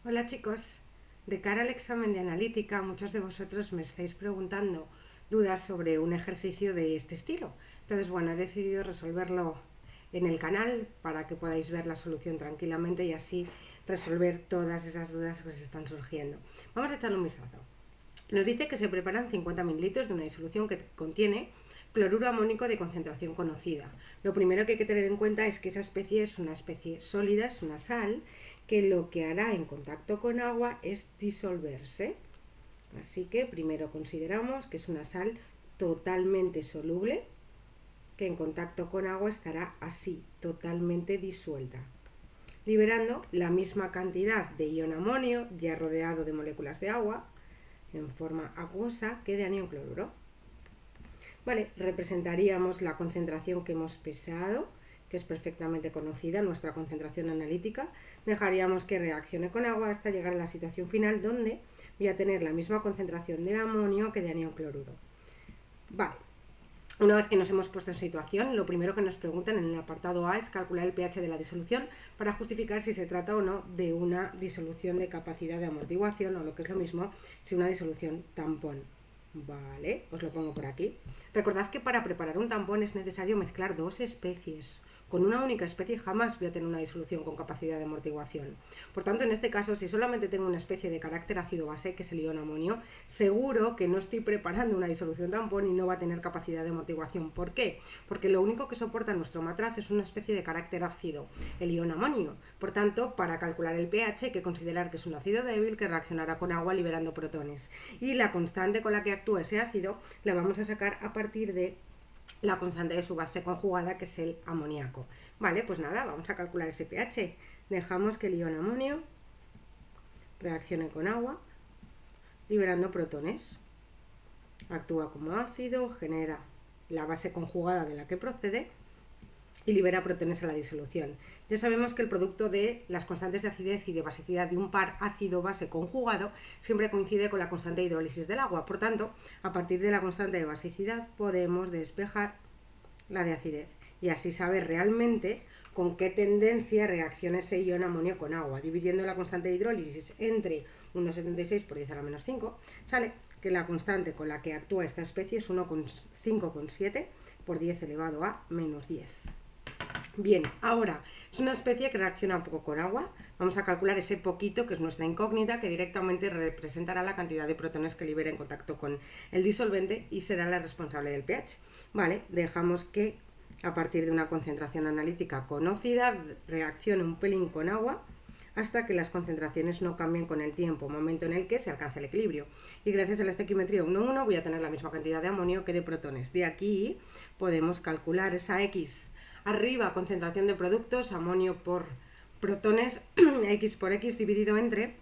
Hola chicos, de cara al examen de analítica muchos de vosotros me estáis preguntando dudas sobre un ejercicio de este estilo. Entonces bueno, he decidido resolverlo en el canal para que podáis ver la solución tranquilamente y así resolver todas esas dudas que os están surgiendo. Vamos a echarle un vistazo. Nos dice que se preparan 50 mililitros de una disolución que contiene cloruro amónico de concentración conocida. Lo primero que hay que tener en cuenta es que esa especie es una especie sólida, es una sal, que lo que hará en contacto con agua es disolverse. Así que primero consideramos que es una sal totalmente soluble, que en contacto con agua estará así, totalmente disuelta, liberando la misma cantidad de ion amonio, ya rodeado de moléculas de agua, en forma acuosa, que de anión cloruro. Vale, representaríamos la concentración que hemos pesado, que es perfectamente conocida, nuestra concentración analítica. Dejaríamos que reaccione con agua hasta llegar a la situación final donde voy a tener la misma concentración de amonio que de anión cloruro. Vale, una vez que nos hemos puesto en situación, lo primero que nos preguntan en el apartado A es calcular el pH de la disolución para justificar si se trata o no de una disolución de capacidad de amortiguación o, lo que es lo mismo, si una disolución tampón. Vale, os lo pongo por aquí. Recordad que para preparar un tampón es necesario mezclar dos especies. Con una única especie jamás voy a tener una disolución con capacidad de amortiguación. Por tanto, en este caso, si solamente tengo una especie de carácter ácido-base, que es el ion amonio, seguro que no estoy preparando una disolución tampón y no va a tener capacidad de amortiguación. ¿Por qué? Porque lo único que soporta nuestro matraz es una especie de carácter ácido, el ion amonio. Por tanto, para calcular el pH hay que considerar que es un ácido débil que reaccionará con agua liberando protones. Y la constante con la que actúa ese ácido la vamos a sacar a partir de la constante de su base conjugada, que es el amoníaco. Vale, pues nada, vamos a calcular ese pH. Dejamos que el ion amonio reaccione con agua, liberando protones. Actúa como ácido, genera la base conjugada de la que procede y libera protones a la disolución. Ya sabemos que el producto de las constantes de acidez y de basicidad de un par ácido-base conjugado siempre coincide con la constante de hidrólisis del agua. Por tanto, a partir de la constante de basicidad podemos despejar la de acidez y así saber realmente con qué tendencia reacciona ese ion amonio con agua. Dividiendo la constante de hidrólisis entre 1,76 por 10 a la menos 5, sale que la constante con la que actúa esta especie es 1,5,7 por 10 elevado a menos 10. Bien, ahora es una especie que reacciona un poco con agua. Vamos a calcular ese poquito, que es nuestra incógnita, que directamente representará la cantidad de protones que libera en contacto con el disolvente y será la responsable del pH. Vale, dejamos que a partir de una concentración analítica conocida reaccione un pelín con agua hasta que las concentraciones no cambien con el tiempo, momento en el que se alcanza el equilibrio. Y gracias a la estequiometría 1,1 voy a tener la misma cantidad de amonio que de protones. De aquí podemos calcular esa X. Arriba, concentración de productos, amonio por protones, X por X dividido entre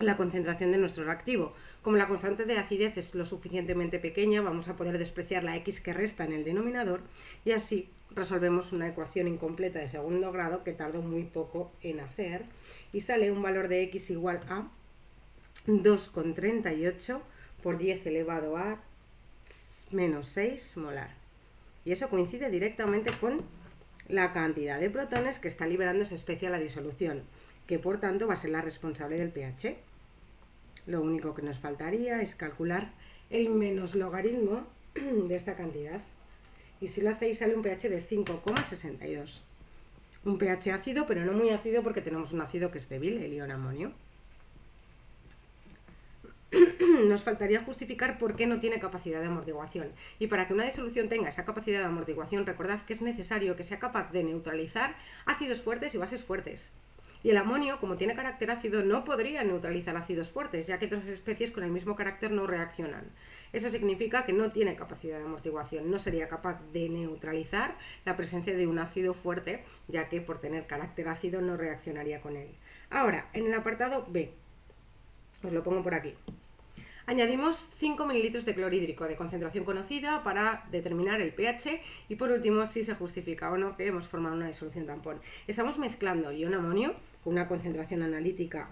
la concentración de nuestro reactivo. Como la constante de acidez es lo suficientemente pequeña, vamos a poder despreciar la X que resta en el denominador y así resolvemos una ecuación incompleta de segundo grado que tardó muy poco en hacer y sale un valor de X igual a 2,38 por 10 elevado a menos 6 molar. Y eso coincide directamente con la cantidad de protones que está liberando esa especie a la disolución, que por tanto va a ser la responsable del pH. Lo único que nos faltaría es calcular el menos logaritmo de esta cantidad. Y si lo hacéis sale un pH de 5,62. Un pH ácido, pero no muy ácido porque tenemos un ácido que es débil, el ion amonio. Nos faltaría justificar por qué no tiene capacidad de amortiguación. Y para que una disolución tenga esa capacidad de amortiguación, recordad que es necesario que sea capaz de neutralizar ácidos fuertes y bases fuertes. Y el amonio, como tiene carácter ácido, no podría neutralizar ácidos fuertes, ya que dos especies con el mismo carácter no reaccionan. Eso significa que no tiene capacidad de amortiguación, no sería capaz de neutralizar la presencia de un ácido fuerte, ya que por tener carácter ácido no reaccionaría con él. Ahora, en el apartado B, os lo pongo por aquí. Añadimos 5 mililitros de clorhídrico de concentración conocida para determinar el pH y por último si se justifica o no que hemos formado una disolución tampón. Estamos mezclando ion amonio con una concentración analítica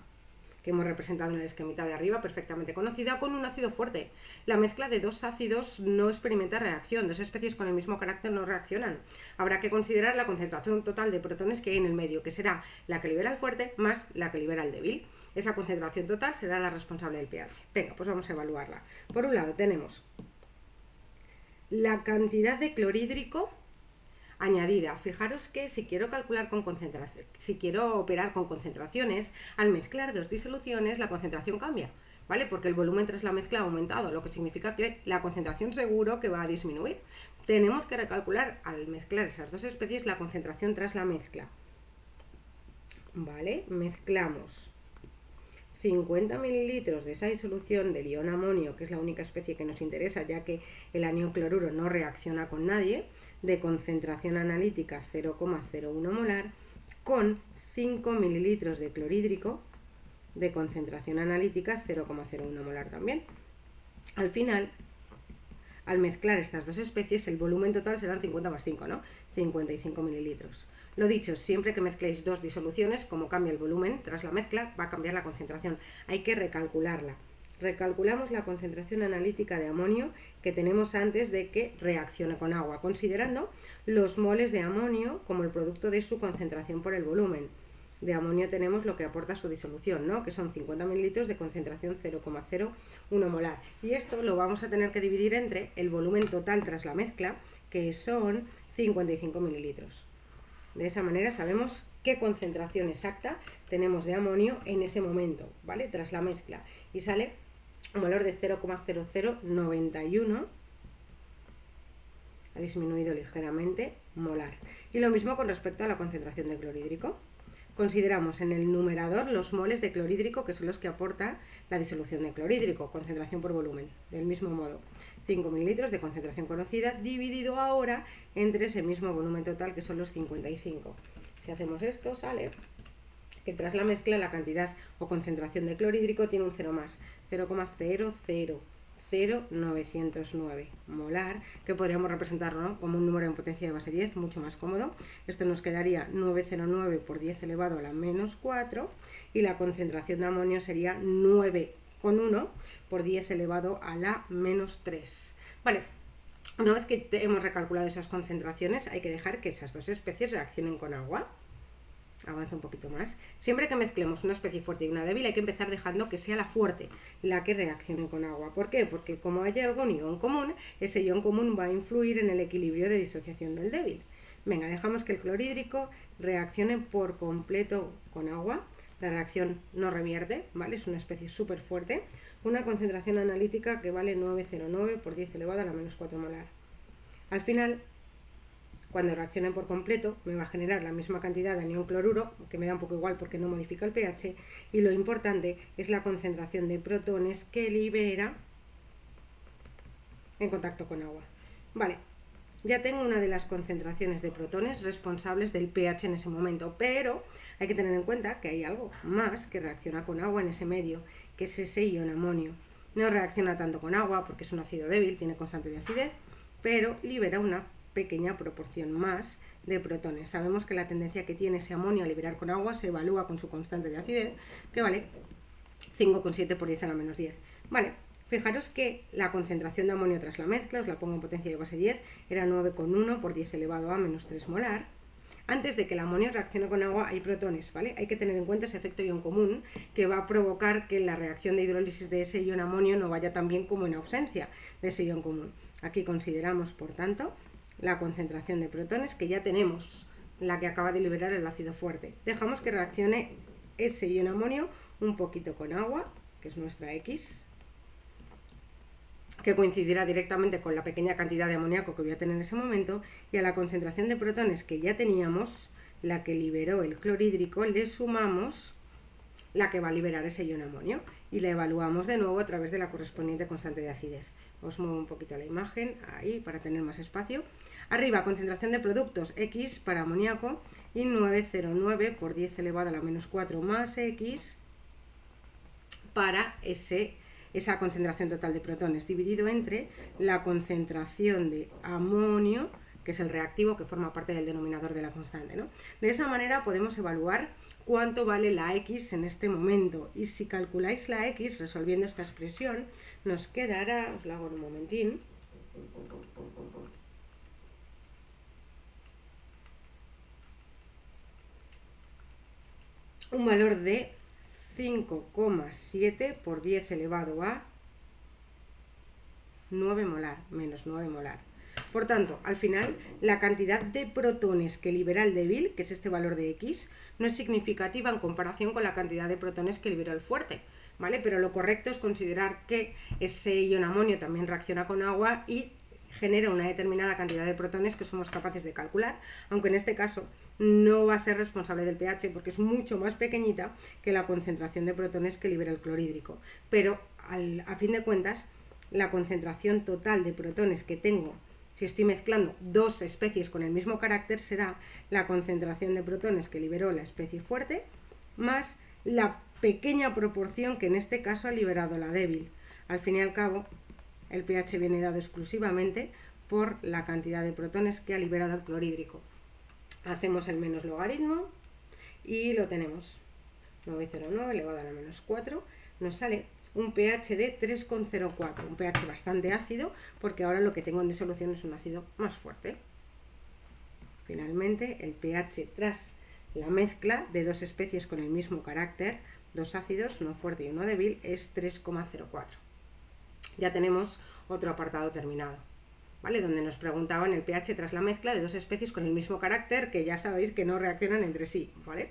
que hemos representado en el esquemita de arriba, perfectamente conocida, con un ácido fuerte. La mezcla de dos ácidos no experimenta reacción, dos especies con el mismo carácter no reaccionan. Habrá que considerar la concentración total de protones que hay en el medio, que será la que libera el fuerte más la que libera el débil. Esa concentración total será la responsable del pH. Venga, pues vamos a evaluarla. Por un lado tenemos la cantidad de clorhídrico añadida. Fijaros que si quiero calcular con concentración, si quiero operar con concentraciones, al mezclar dos disoluciones la concentración cambia, ¿vale? Porque el volumen tras la mezcla ha aumentado, lo que significa que la concentración seguro que va a disminuir. Tenemos que recalcular al mezclar esas dos especies la concentración tras la mezcla. ¿Vale? Mezclamos 50 mililitros de esa disolución del ion amonio, que es la única especie que nos interesa, ya que el anión cloruro no reacciona con nadie, de concentración analítica 0,01 molar, con 5 mililitros de clorhídrico, de concentración analítica 0,01 molar también. Al final, al mezclar estas dos especies, el volumen total serán 50 más 5, ¿no? 55 mililitros. Lo dicho, siempre que mezcléis dos disoluciones, como cambia el volumen tras la mezcla, va a cambiar la concentración. Hay que recalcularla. Recalculamos la concentración analítica de amonio que tenemos antes de que reaccione con agua, considerando los moles de amonio como el producto de su concentración por el volumen. De amonio tenemos lo que aporta su disolución, ¿no? Que son 50 mililitros de concentración 0,01 molar. Y esto lo vamos a tener que dividir entre el volumen total tras la mezcla, que son 55 mililitros. De esa manera sabemos qué concentración exacta tenemos de amonio en ese momento, ¿vale? Tras la mezcla. Y sale un valor de 0,0091, ha disminuido ligeramente, molar. Y lo mismo con respecto a la concentración de clorhídrico. Consideramos en el numerador los moles de clorhídrico, que son los que aporta la disolución de clorhídrico, concentración por volumen, del mismo modo. 5 mililitros de concentración conocida, dividido ahora entre ese mismo volumen total, que son los 55. Si hacemos esto, sale que tras la mezcla la cantidad o concentración de clorhídrico tiene un 0 más, 0,000909 molar, que podríamos representar, ¿no?, como un número en potencia de base 10, mucho más cómodo. Esto nos quedaría 909 por 10 elevado a la menos 4, y la concentración de amonio sería 9,1 por 10 elevado a la menos 3. Vale, una vez que hemos recalculado esas concentraciones, hay que dejar que esas dos especies reaccionen con agua. Avanza un poquito más. Siempre que mezclemos una especie fuerte y una débil, hay que empezar dejando que sea la fuerte la que reaccione con agua. ¿Por qué? Porque como haya algún ion común, ese ion común va a influir en el equilibrio de disociación del débil. Venga, dejamos que el clorhídrico reaccione por completo con agua. La reacción no revierte, ¿vale? Es una especie súper fuerte. Una concentración analítica que vale 909 por 10 elevado a la menos 4 molar. Al final, cuando reaccionen por completo, me va a generar la misma cantidad de anión cloruro, que me da un poco igual porque no modifica el pH, y lo importante es la concentración de protones que libera en contacto con agua. Vale, ya tengo una de las concentraciones de protones responsables del pH en ese momento, pero hay que tener en cuenta que hay algo más que reacciona con agua en ese medio, que es ese ion amonio. No reacciona tanto con agua porque es un ácido débil, tiene constante de acidez, pero libera una pequeña proporción más de protones. Sabemos que la tendencia que tiene ese amonio a liberar con agua se evalúa con su constante de acidez, que vale 5,7 por 10 a la menos 10. Vale, fijaros que la concentración de amonio tras la mezcla, os la pongo en potencia de base 10, era 9,1 por 10 elevado a menos 3 molar. Antes de que el amonio reaccione con agua hay protones, ¿vale? Hay que tener en cuenta ese efecto ion común que va a provocar que la reacción de hidrólisis de ese ion amonio no vaya tan bien como en ausencia de ese ion común. Aquí consideramos, por tanto, la concentración de protones que ya tenemos, la que acaba de liberar el ácido fuerte. Dejamos que reaccione ese ion amonio un poquito con agua, que es nuestra X, que coincidirá directamente con la pequeña cantidad de amoníaco que voy a tener en ese momento, y a la concentración de protones que ya teníamos, la que liberó el clorhídrico, le sumamos la que va a liberar ese ion amonio y la evaluamos de nuevo a través de la correspondiente constante de acidez. Os muevo un poquito la imagen ahí para tener más espacio. Arriba, concentración de productos X para amoníaco y 909 por 10 elevado a la menos 4 más X para esa concentración total de protones, dividido entre la concentración de amonio, que es el reactivo que forma parte del denominador de la constante, ¿no? De esa manera podemos evaluar cuánto vale la X en este momento. Y si calculáis la X resolviendo esta expresión, nos quedará, os la hago en un momentín, un valor de 5,7 por 10 elevado a 9 molar, menos 9 molar. Por tanto, al final, la cantidad de protones que libera el débil, que es este valor de X, no es significativa en comparación con la cantidad de protones que libera el fuerte, ¿vale? Pero lo correcto es considerar que ese ion amonio también reacciona con agua y genera una determinada cantidad de protones que somos capaces de calcular, aunque en este caso no va a ser responsable del pH porque es mucho más pequeñita que la concentración de protones que libera el clorhídrico. Pero a fin de cuentas, la concentración total de protones que tengo si estoy mezclando dos especies con el mismo carácter será la concentración de protones que liberó la especie fuerte más la pequeña proporción que en este caso ha liberado la débil. Al fin y al cabo, el pH viene dado exclusivamente por la cantidad de protones que ha liberado el clorhídrico. Hacemos el menos logaritmo y lo tenemos. 909 elevado a la menos 4 nos sale un pH de 3,04, un pH bastante ácido porque ahora lo que tengo en disolución es un ácido más fuerte. Finalmente, el pH tras la mezcla de dos especies con el mismo carácter, dos ácidos, uno fuerte y uno débil, es 3,04. Ya tenemos otro apartado terminado, ¿vale? Donde nos preguntaban el pH tras la mezcla de dos especies con el mismo carácter, que ya sabéis que no reaccionan entre sí, ¿vale?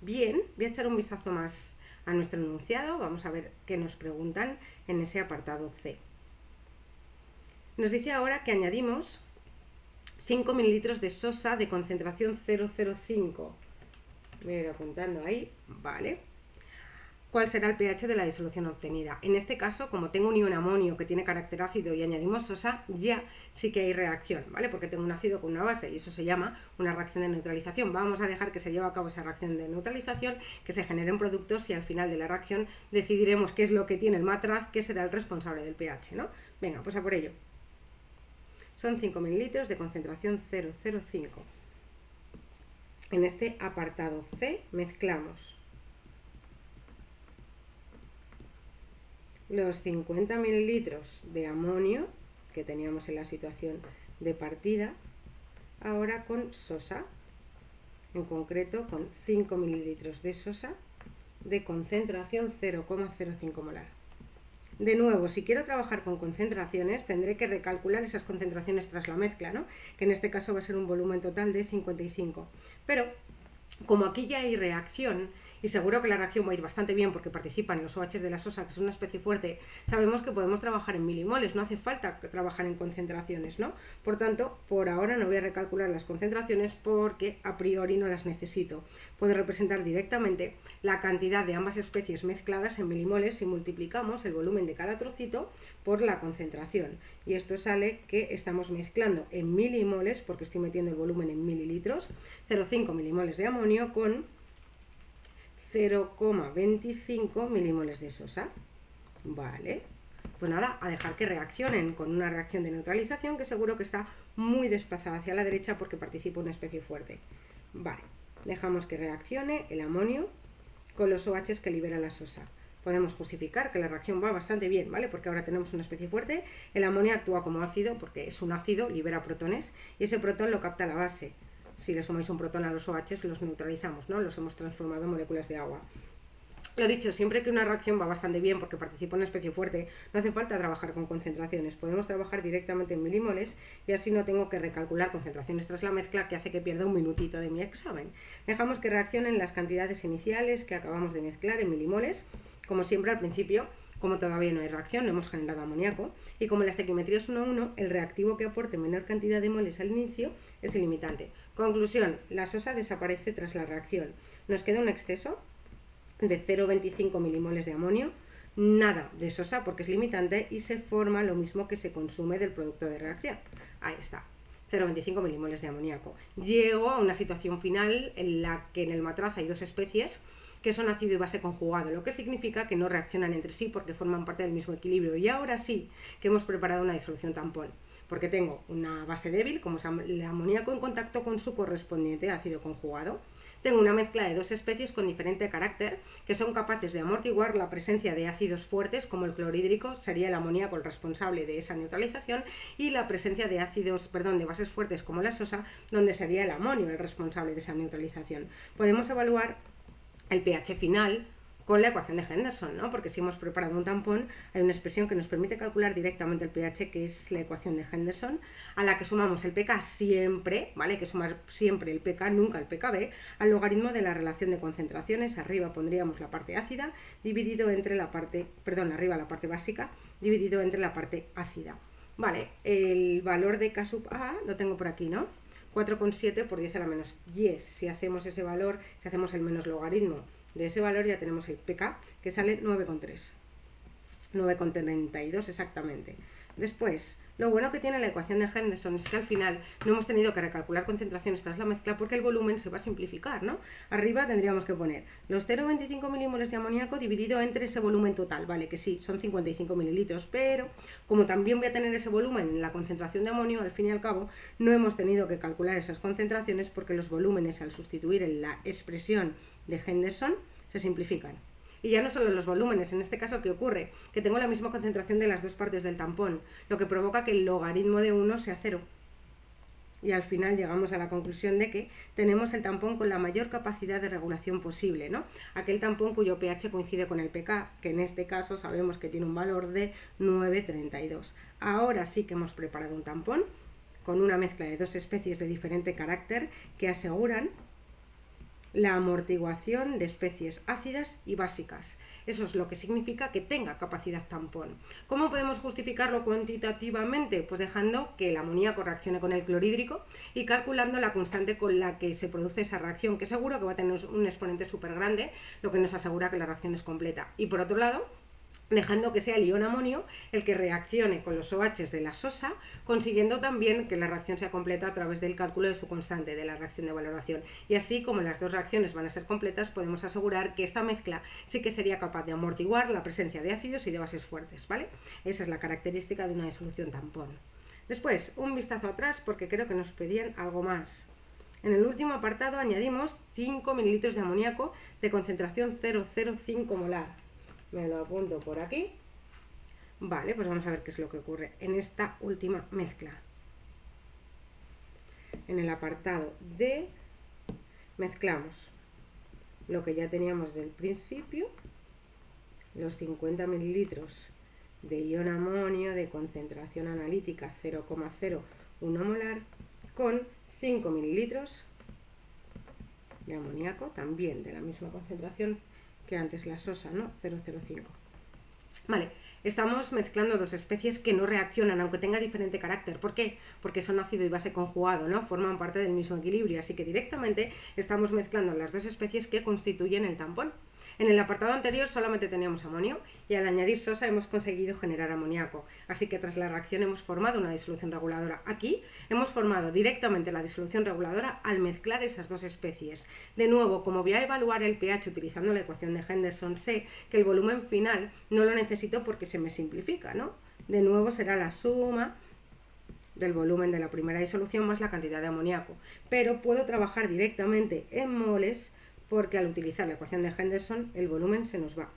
Bien, voy a echar un vistazo más a nuestro enunciado, vamos a ver qué nos preguntan en ese apartado C. Nos dice ahora que añadimos 5 mililitros de sosa de concentración 0,05. Voy a ir apuntando ahí, vale. ¿Cuál será el pH de la disolución obtenida? En este caso, como tengo un ion amonio que tiene carácter ácido y añadimos sosa, ya sí que hay reacción, ¿vale? Porque tengo un ácido con una base y eso se llama una reacción de neutralización. Vamos a dejar que se lleve a cabo esa reacción de neutralización, que se generen productos y al final de la reacción decidiremos qué es lo que tiene el matraz, que será el responsable del pH, ¿no? Venga, pues a por ello. Son 5 mililitros de concentración 0,05. En este apartado C mezclamos los 50 mililitros de amonio que teníamos en la situación de partida, ahora con sosa, en concreto con 5 mililitros de sosa de concentración 0,05 molar. De nuevo, si quiero trabajar con concentraciones, tendré que recalcular esas concentraciones tras la mezcla, ¿no? Que en este caso va a ser un volumen total de 55. Pero, como aquí ya hay reacción, y seguro que la reacción va a ir bastante bien porque participan los OH de la sosa, que es una especie fuerte, sabemos que podemos trabajar en milimoles, no hace falta trabajar en concentraciones, ¿no? Por tanto, por ahora no voy a recalcular las concentraciones porque a priori no las necesito. Puedo representar directamente la cantidad de ambas especies mezcladas en milimoles si multiplicamos el volumen de cada trocito por la concentración. Y esto sale que estamos mezclando en milimoles, porque estoy metiendo el volumen en mililitros, 0,5 milimoles de amonio con 0,25 milimoles de sosa. Vale, pues nada, a dejar que reaccionen con una reacción de neutralización que seguro que está muy desplazada hacia la derecha porque participa una especie fuerte. Vale, dejamos que reaccione el amonio con los OH que libera la sosa. Podemos justificar que la reacción va bastante bien, ¿vale? Porque ahora tenemos una especie fuerte, el amonio actúa como ácido porque es un ácido, libera protones y ese protón lo capta la base. Si le sumáis un protón a los OH, los neutralizamos, ¿no? Los hemos transformado en moléculas de agua. Lo dicho, siempre que una reacción va bastante bien porque participa en una especie fuerte, no hace falta trabajar con concentraciones. Podemos trabajar directamente en milimoles y así no tengo que recalcular concentraciones tras la mezcla, que hace que pierda un minutito de mi examen. Dejamos que reaccionen las cantidades iniciales que acabamos de mezclar en milimoles. Como siempre al principio, como todavía no hay reacción, no hemos generado amoníaco, y como la estequiometría es 1,1, el reactivo que aporte menor cantidad de moles al inicio es el limitante. Conclusión, la sosa desaparece tras la reacción. Nos queda un exceso de 0,25 milimoles de amonio, nada de sosa porque es limitante y se forma lo mismo que se consume del producto de reacción. Ahí está, 0,25 milimoles de amoníaco. Llego a una situación final en la que en el matraz hay dos especies que son ácido y base conjugado, lo que significa que no reaccionan entre sí porque forman parte del mismo equilibrio. Y ahora sí que hemos preparado una disolución tampón, porque tengo una base débil, como es el amoníaco, en contacto con su correspondiente ácido conjugado. tengo una mezcla de dos especies con diferente carácter que son capaces de amortiguar la presencia de ácidos fuertes como el clorhídrico, sería el amoníaco el responsable de esa neutralización, y la presencia de de bases fuertes como la sosa, donde sería el amonio el responsable de esa neutralización. Podemos evaluar el pH final con la ecuación de Henderson, ¿no? Porque si hemos preparado un tampón, hay una expresión que nos permite calcular directamente el pH, que es la ecuación de Henderson, a la que sumamos el pK siempre, ¿vale? Hay que sumar siempre el pK, nunca el pKb, al logaritmo de la relación de concentraciones. Arriba pondríamos la parte ácida, dividido entre la parte, arriba la parte básica, dividido entre la parte ácida. Vale, el valor de K sub A lo tengo por aquí, ¿no? 4,7 por 10 a la menos 10. Si hacemos ese valor, si hacemos el menos logaritmo de ese valor, ya tenemos el pK, que sale 9,3. 9,32 exactamente. Después, lo bueno que tiene la ecuación de Henderson es que al final no hemos tenido que recalcular concentraciones tras la mezcla porque el volumen se va a simplificar, ¿no? Arriba tendríamos que poner los 0,25 milimoles de amoníaco dividido entre ese volumen total, vale, que sí, son 55 mililitros, pero como también voy a tener ese volumen en la concentración de amonio, al fin y al cabo, no hemos tenido que calcular esas concentraciones porque los volúmenes, al sustituir en la expresión de Henderson, se simplifican. Y ya no solo los volúmenes, en este caso, ¿qué ocurre? Que tengo la misma concentración de las dos partes del tampón, lo que provoca que el logaritmo de 1 sea 0. Y al final llegamos a la conclusión de que tenemos el tampón con la mayor capacidad de regulación posible, ¿no? Aquel tampón cuyo pH coincide con el pK, que en este caso sabemos que tiene un valor de 9,32. Ahora sí que hemos preparado un tampón con una mezcla de dos especies de diferente carácter que aseguran la amortiguación de especies ácidas y básicas. Eso es lo que significa que tenga capacidad tampón. ¿Cómo podemos justificarlo cuantitativamente? Pues dejando que el amoníaco reaccione con el clorhídrico y calculando la constante con la que se produce esa reacción, que seguro que va a tener un exponente súper grande, lo que nos asegura que la reacción es completa. Y por otro lado, dejando que sea el ion amonio el que reaccione con los OH de la sosa, consiguiendo también que la reacción sea completa a través del cálculo de su constante de la reacción de valoración. Y así, como las dos reacciones van a ser completas, podemos asegurar que esta mezcla sí que sería capaz de amortiguar la presencia de ácidos y de bases fuertes, ¿vale? Esa es la característica de una disolución tampón. Después, un vistazo atrás porque creo que nos pedían algo más. En el último apartado añadimos 5 mililitros de amoníaco de concentración 0,05 molar. Me lo apunto por aquí. Vale, pues vamos a ver qué es lo que ocurre en esta última mezcla. En el apartado D mezclamos lo que ya teníamos del principio, los 50 mililitros de ion amonio de concentración analítica 0,01 molar con 5 mililitros de amoníaco, también de la misma concentración que antes la sosa, ¿no? 0,05. Vale, estamos mezclando dos especies que no reaccionan, aunque tenga diferente carácter. ¿Por qué? Porque son ácido y base conjugado, ¿no? Forman parte del mismo equilibrio, así que directamente estamos mezclando las dos especies que constituyen el tampón. En el apartado anterior solamente teníamos amonio y al añadir sosa hemos conseguido generar amoníaco, así que tras la reacción hemos formado una disolución reguladora. Aquí hemos formado directamente la disolución reguladora al mezclar esas dos especies. De nuevo, como voy a evaluar el pH utilizando la ecuación de Henderson, sé que el volumen final no lo necesito porque se me simplifica, ¿no? De nuevo será la suma del volumen de la primera disolución más la cantidad de amoníaco, pero puedo trabajar directamente en moles porque al utilizar la ecuación de Henderson el volumen se nos va.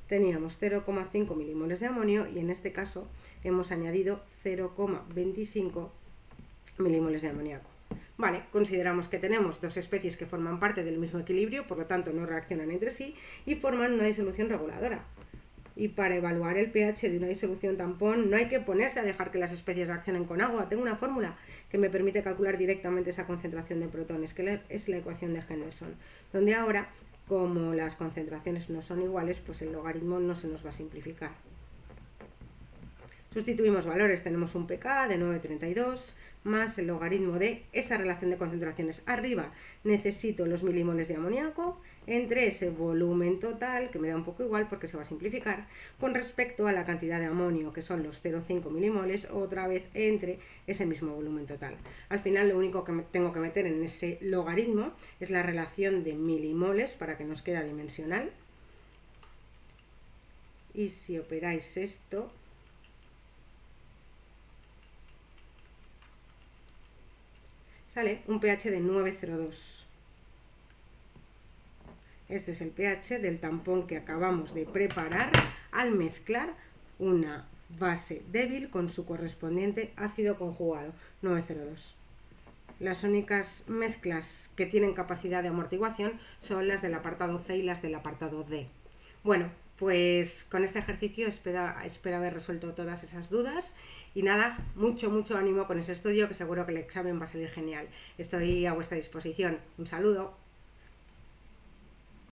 Teníamos 0,5 milimoles de amonio y en este caso hemos añadido 0,25 milimoles de amoníaco. Vale, consideramos que tenemos dos especies que forman parte del mismo equilibrio, por lo tanto no reaccionan entre sí y forman una disolución reguladora. Y para evaluar el pH de una disolución tampón no hay que ponerse a dejar que las especies reaccionen con agua. Tengo una fórmula que me permite calcular directamente esa concentración de protones, que es la ecuación de Henderson, donde ahora, como las concentraciones no son iguales, pues el logaritmo no se nos va a simplificar. Sustituimos valores, tenemos un pK de 9,32 más el logaritmo de esa relación de concentraciones. Arriba necesito los milimoles de amoníaco entre ese volumen total, que me da un poco igual porque se va a simplificar, con respecto a la cantidad de amonio, que son los 0,5 milimoles, otra vez entre ese mismo volumen total. Al final lo único que tengo que meter en ese logaritmo es la relación de milimoles para que nos quede dimensional. Y si operáis esto, sale un pH de 9,02. Este es el pH del tampón que acabamos de preparar al mezclar una base débil con su correspondiente ácido conjugado 902. Las únicas mezclas que tienen capacidad de amortiguación son las del apartado C y las del apartado D. Bueno, pues con este ejercicio espero haber resuelto todas esas dudas y nada, mucho ánimo con ese estudio, que seguro que el examen va a salir genial. Estoy a vuestra disposición. Un saludo.